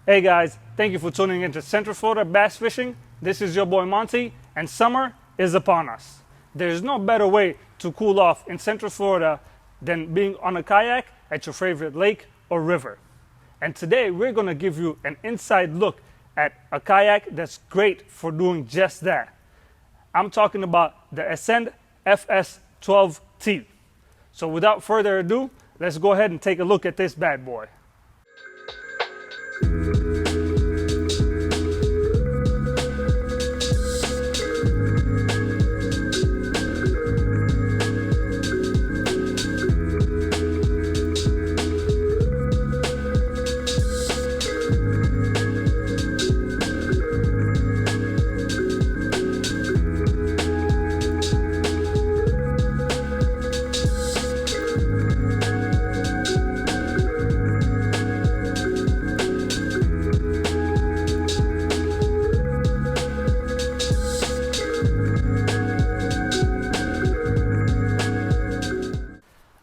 Hey guys, thank you for tuning into Central Florida Bass Fishing. This is your boy Monty, and summer is upon us. There's no better way to cool off in Central Florida than being on a kayak at your favorite lake or river. And today we're going to give you an inside look at a kayak that's great for doing just that. I'm talking about the Ascend FS12T. So without further ado, let's go ahead and take a look at this bad boy.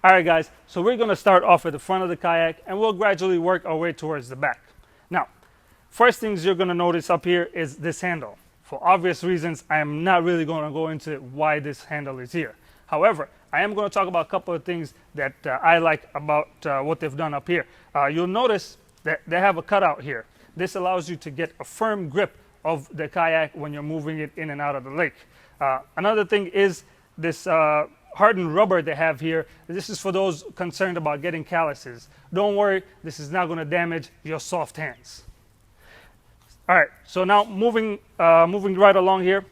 All right guys, so we're going to start off at the front of the kayak and we'll gradually work our way towards the back. Now, first things you're going to notice up here is this handle. For obvious reasons, I am not really going to go into why this handle is here. However, I am going to talk about a couple of things that I like about what they've done up here. You'll notice that they have a cutout here. This allows you to get a firm grip of the kayak when you're moving it in and out of the lake. Another thing is this hardened rubber they have here. This is for those concerned about getting calluses. Don't worry, this is not going to damage your soft hands. All right, so now moving right along here,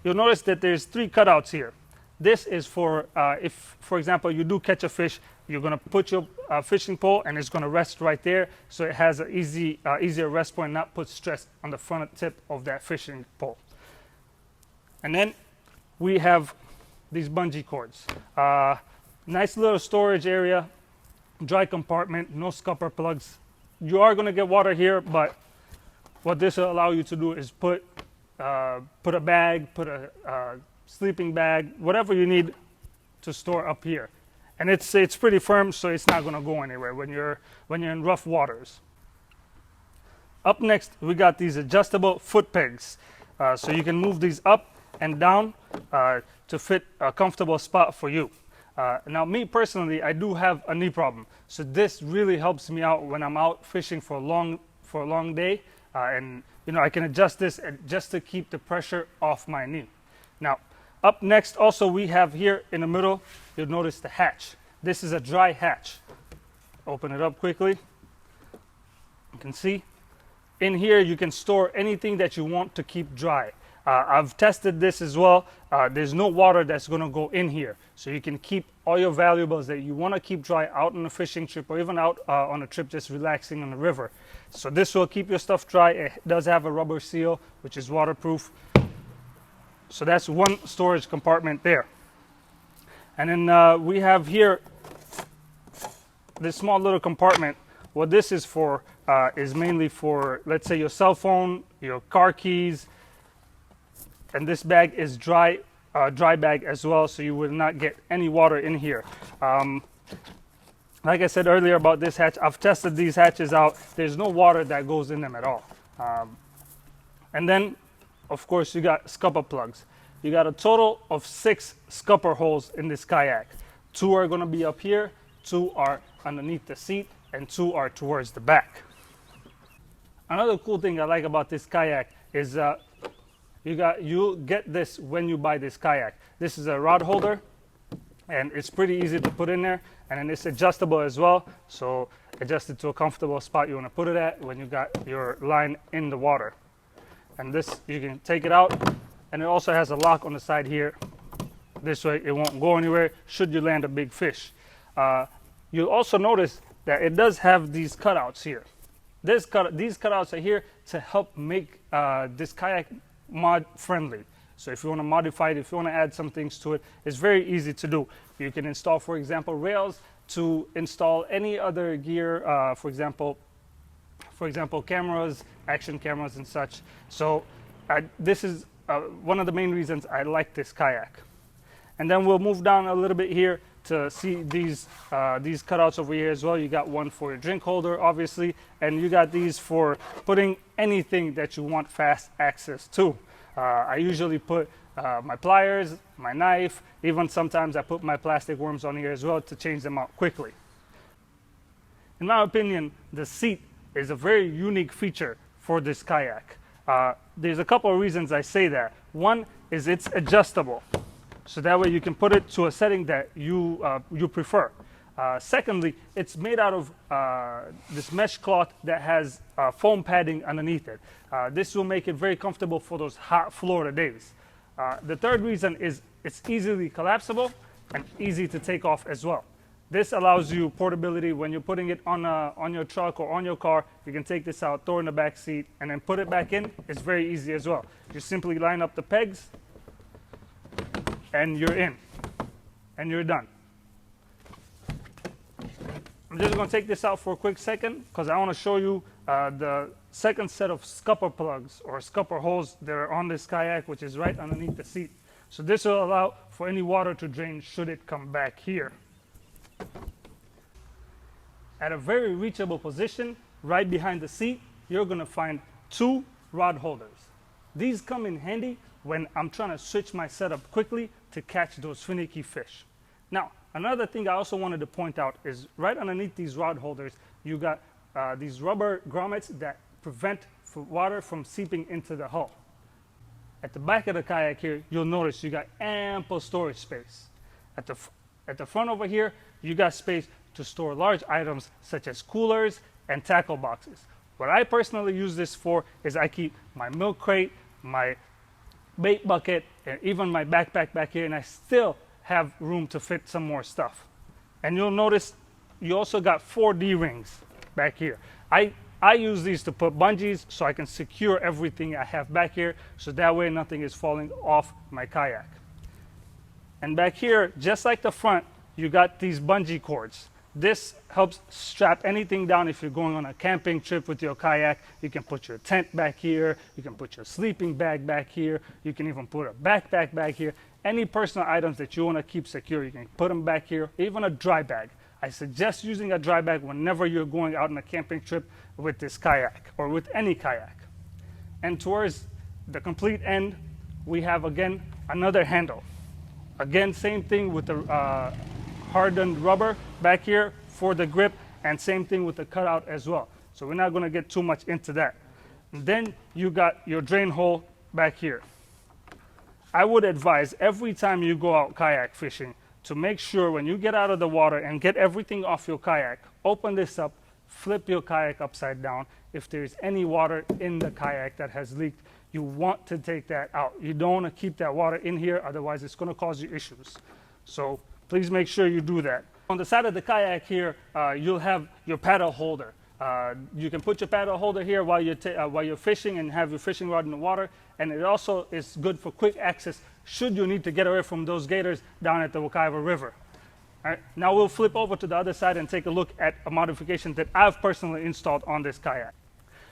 you'll notice that there's three cutouts here. This is for if, for example, you do catch a fish, you're going to put your fishing pole and it's going to rest right there, so it has an easier rest point, not put stress on the front tip of that fishing pole. And then we have these bungee cords. Nice little storage area, dry compartment, no scupper plugs. You are going to get water here, but what this will allow you to do is put a bag, put a sleeping bag, whatever you need to store up here. And it's pretty firm, so it's not going to go anywhere when you're in rough waters. Up next, we got these adjustable foot pegs. So you can move these up and down to fit a comfortable spot for you. Now, me personally, I do have a knee problem, so this really helps me out when I'm out fishing for a long day, and you know, I can adjust this just to keep the pressure off my knee. Now, up next, also we have here in the middle, you'll notice the hatch. This is a dry hatch. Open it up quickly. You can see in here you can store anything that you want to keep dry. I've tested this as well. There's no water that's going to go in here, so you can keep all your valuables that you want to keep dry out on a fishing trip or even out on a trip just relaxing on the river. So this will keep your stuff dry. It does have a rubber seal, which is waterproof. So that's one storage compartment there. And then we have here this small little compartment. What this is for is mainly for, let's say, your cell phone, your car keys. And this bag is dry bag as well, so you will not get any water in here. Like I said earlier about this hatch, I've tested these hatches out. There's no water that goes in them at all. And then, of course, you got scupper plugs. You got a total of 6 scupper holes in this kayak. 2 are going to be up here, 2 are underneath the seat, and 2 are towards the back. Another cool thing I like about this kayak is you'll get this when you buy this kayak. This is a rod holder, and it's pretty easy to put in there, and then it's adjustable as well, so adjust it to a comfortable spot you want to put it at when you got your line in the water. And this, you can take it out, and it also has a lock on the side here. This way it won't go anywhere should you land a big fish. You'll also notice that it does have these cutouts here. These cutouts are here to help make this kayak mod friendly. So if you want to modify it, if you want to add some things to it, it's very easy to do. You can install, for example, rails to install any other gear, for example, cameras, action cameras and such. So this is one of the main reasons I like this kayak. And then we'll move down a little bit here to see these cutouts over here as well. You got one for your drink holder, obviously, and you got these for putting anything that you want fast access to. I usually put my pliers, my knife, even sometimes I put my plastic worms on here as well to change them out quickly. In my opinion, the seat is a very unique feature for this kayak. There's a couple of reasons I say that. One is it's adjustable, so that way you can put it to a setting that you prefer. Secondly, it's made out of this mesh cloth that has foam padding underneath it. This will make it very comfortable for those hot Florida days. The third reason is it's easily collapsible and easy to take off as well. This allows you portability when you're putting it on your truck or on your car. You can take this out, throw it in the back seat, and then put it back in. It's very easy as well. You simply line up the pegs, and you're in, and you're done. I'm just going to take this out for a quick second because I want to show you the second set of scupper plugs or scupper holes that are on this kayak, which is right underneath the seat. So this will allow for any water to drain should it come back here. At a very reachable position, right behind the seat, you're going to find two rod holders. These come in handy when I'm trying to switch my setup quickly to catch those finicky fish. Now, another thing I also wanted to point out is right underneath these rod holders, you got these rubber grommets that prevent water from seeping into the hull. At the back of the kayak here, you'll notice you got ample storage space. At the front over here, you got space to store large items such as coolers and tackle boxes. What I personally use this for is I keep my milk crate, my bait bucket, and even my backpack back here, and I still have room to fit some more stuff. And you'll notice you also got 4 D-rings back here. I use these to put bungees so I can secure everything I have back here, so that way nothing is falling off my kayak. And back here, just like the front, you got these bungee cords. This helps strap anything down if you're going on a camping trip with your kayak. You can put your tent back here. You can put your sleeping bag back here. You can even put a backpack back here. Any personal items that you want to keep secure, you can put them back here. Even a dry bag. I suggest using a dry bag whenever you're going out on a camping trip with this kayak or with any kayak. And towards the complete end, we have again another handle. Again, same thing with the hardened rubber back here for the grip, and same thing with the cutout as well. So we're not going to get too much into that. And then you got your drain hole back here. I would advise every time you go out kayak fishing to make sure when you get out of the water and get everything off your kayak, open this up, flip your kayak upside down. If there's any water in the kayak that has leaked, you want to take that out. You don't want to keep that water in here, otherwise it's going to cause you issues. So please make sure you do that. On the side of the kayak here, you'll have your paddle holder. You can put your paddle holder here while you're fishing and have your fishing rod in the water. And it also is good for quick access should you need to get away from those gators down at the Wekiva River. All right, now we'll flip over to the other side and take a look at a modification that I've personally installed on this kayak.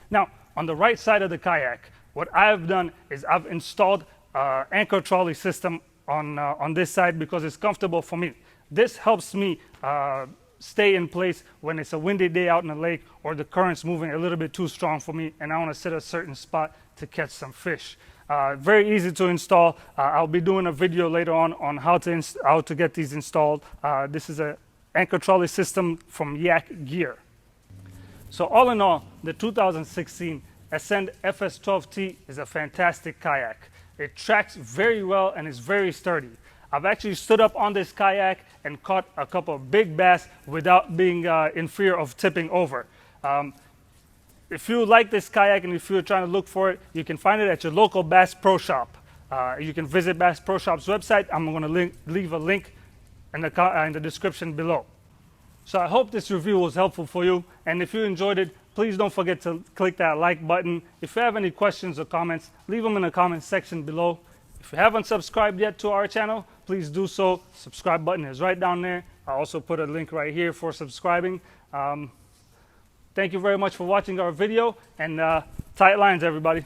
Now, on the right side of the kayak, what I've done is I've installed an anchor trolley system on this side because it's comfortable for me. This helps me stay in place when it's a windy day out in the lake or the current's moving a little bit too strong for me and I want to sit a certain spot to catch some fish. Very easy to install. I'll be doing a video later on how to get these installed. This is an anchor trolley system from Yak Gear. So all in all, the 2016 Ascend FS12T is a fantastic kayak. It tracks very well and is very sturdy. I've actually stood up on this kayak and caught a couple of big bass without being in fear of tipping over. If you like this kayak and if you're trying to look for it, you can find it at your local Bass Pro Shop. You can visit Bass Pro Shop's website. I'm going to leave a link in the description below. So I hope this review was helpful for you. And if you enjoyed it, please don't forget to click that like button. If you have any questions or comments, leave them in the comment section below. If you haven't subscribed yet to our channel, please do so. Subscribe button is right down there. I also put a link right here for subscribing. Thank you very much for watching our video, and tight lines, everybody.